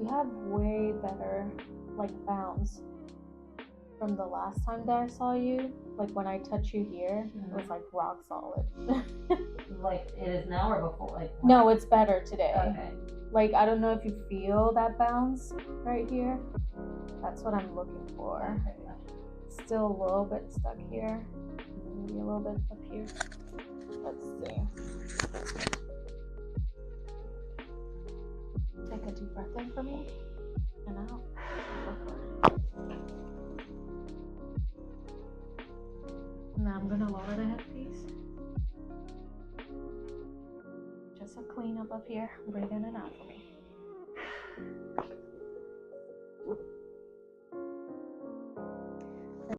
You have way better, like, bounce from the last time that I saw you. Like, when I touch you here, it was, like, rock solid. Like, it is now or before? Like, what? No, it's better today. Okay. Like, I don't know if you feel that bounce right here. That's what I'm looking for. Okay, gotcha. Still a little bit stuck here. Maybe a little bit up here. Let's see. Take a deep breath in for me and out. Now I'm gonna lower the headpiece. Just a cleanup up here. Breathe in and out for me.